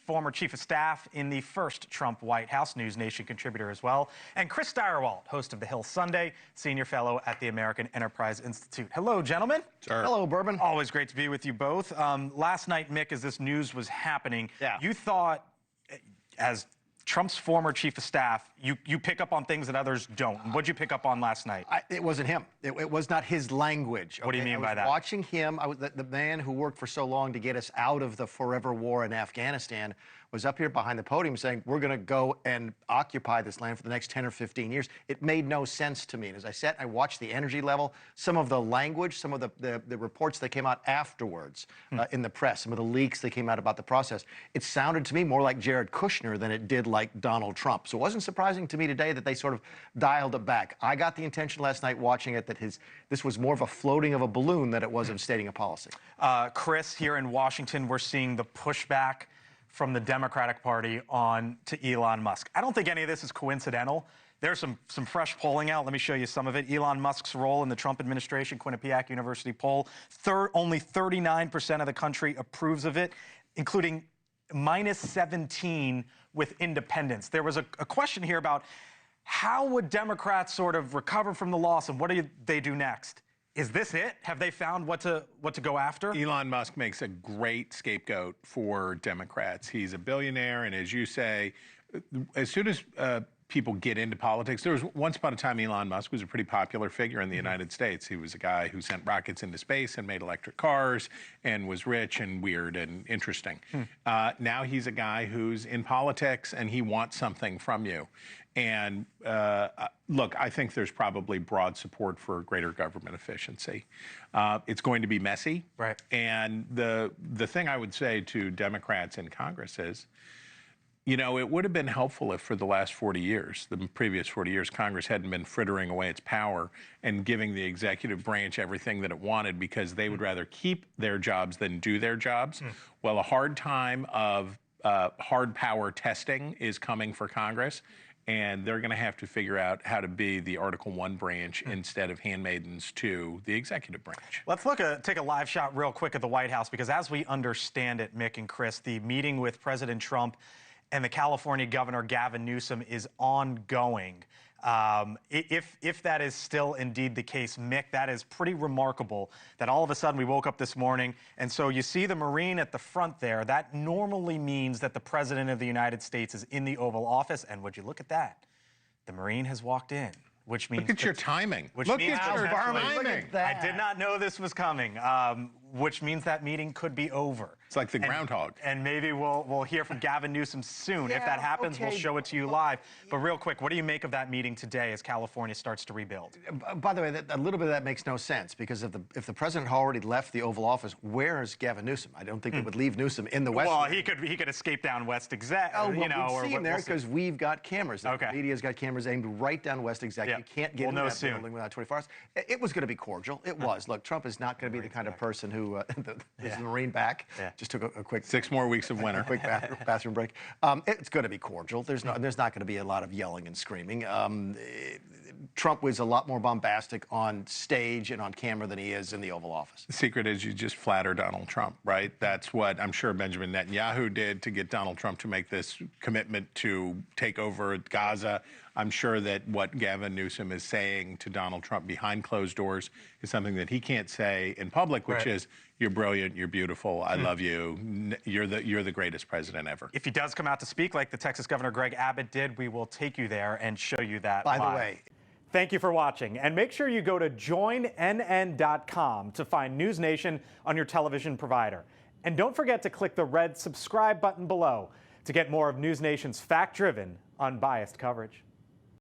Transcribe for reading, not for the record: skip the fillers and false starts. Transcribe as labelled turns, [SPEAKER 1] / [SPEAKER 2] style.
[SPEAKER 1] former chief of staff in the first Trump White House, NewsNation contributor as well, and Chris Stirewalt, host of TheHill Sunday, senior fellow at the American Enterprise Institute. Hello, gentlemen.
[SPEAKER 2] Sure.
[SPEAKER 3] Hello, Bourbon.
[SPEAKER 1] Always great to be with you both. Last night, Mick, as this news was happening, you thought, as Trump's former chief of staff, you pick up on things that others don't. What'd you pick up on last night?
[SPEAKER 3] It wasn't him. It was not his language.
[SPEAKER 1] What do you mean by that?
[SPEAKER 3] Watching him, the man who worked for so long to get us out of the forever war in Afghanistan was up here behind the podium saying, we're going to go and occupy this land for the next 10 or 15 years. It made no sense to me. And as I sat, I watched the energy level, some of the language, some of the reports that came out afterwards in the press, some of the leaks that came out about the process. It sounded to me more like Jared Kushner than it did like Donald Trump. So it wasn't surprising to me today that they sort of dialed it back. I got the intention last night watching it that this was more of a floating of a balloon than it was of stating a policy.
[SPEAKER 1] Chris, here in Washington, we're seeing the pushback from the Democratic Party on to Elon Musk. I don't think any of this is coincidental. There's some fresh polling out. Let me show you some of it. Elon Musk's role in the Trump administration, Quinnipiac University poll, only 39% of the country approves of it, including -17 with independents. There was a question here about how would Democrats sort of recover from the loss and what do they do next? Is this it? Have they found what to go after?
[SPEAKER 2] Elon Musk makes a great scapegoat for Democrats. He's a billionaire, and as you say, as soon as people get into politics, there was once upon a time Elon Musk was a pretty popular figure in the United States. He was a guy who sent rockets into space and made electric cars and was rich and weird and interesting. Now he's a guy who's in politics and he wants something from you. And look, I think there's probably broad support for greater government efficiency. It's going to be messy.
[SPEAKER 1] Right.
[SPEAKER 2] And the thing I would say to Democrats in Congress is, you know, it would have been helpful if for the last 40 years, the previous 40 years, Congress hadn't been frittering away its power and giving the executive branch everything that it wanted because they would rather keep their jobs than do their jobs. Well, a hard time of hard power testing is coming for Congress. And they're going to have to figure out how to be the Article 1 branch instead of handmaidens to the executive branch.
[SPEAKER 1] Let's take a live shot real quick at the White House, because as we understand it, Mick and Chris, the meeting with President Trump and the California Governor Gavin Newsom is ongoing. If that is still indeed the case, Mick, that is pretty remarkable that all of a sudden we woke up this morning and so you see the Marine at the front there. That normally means that the President of the United States is in the Oval Office, and would you look at that? The Marine has walked in. Which means
[SPEAKER 2] look at your timing.
[SPEAKER 1] Look
[SPEAKER 2] at your timing.
[SPEAKER 1] I did not know this was coming, which means that meeting could be over.
[SPEAKER 2] It's like the groundhog.
[SPEAKER 1] And maybe we'll hear from Gavin Newsom soon. If that happens, we'll show it to you live. But real quick, what do you make of that meeting today as California starts to rebuild?
[SPEAKER 3] By the way, a little bit of that makes no sense, because if the president already left the Oval Office, where is Gavin Newsom? I don't think they would leave Newsom in the West.
[SPEAKER 1] Well, he could escape down West Exec.
[SPEAKER 3] Oh, well, we'd see him there because we've got cameras.
[SPEAKER 1] Okay.
[SPEAKER 3] The media's got cameras aimed right down West Exec. You can't get in that building without 24 hours. It was going to be cordial. It was. Look, Trump is not going to be the kind of person who the Marine back. Just took a quick
[SPEAKER 2] 6 more weeks of winter.
[SPEAKER 3] A quick bathroom break. It's going to be cordial. There's not going to be a lot of yelling and screaming. Trump was a lot more bombastic on stage and on camera than he is in the Oval Office.
[SPEAKER 2] The secret is you just flatter Donald Trump, right? That's what I'm sure Benjamin Netanyahu did to get Donald Trump to make this commitment to take over Gaza. I'm sure that what Gavin Newsom is saying to Donald Trump behind closed doors is something that he can't say in public, which is, you're brilliant, you're beautiful, I love you, you're the greatest president ever.
[SPEAKER 1] If he does come out to speak like the Texas Governor Greg Abbott did, we will take you there and show you that
[SPEAKER 3] By the way.
[SPEAKER 1] Thank you for watching, and make sure you go to joinnn.com to find NewsNation on your television provider. And don't forget to click the red subscribe button below to get more of NewsNation's fact-driven, unbiased coverage.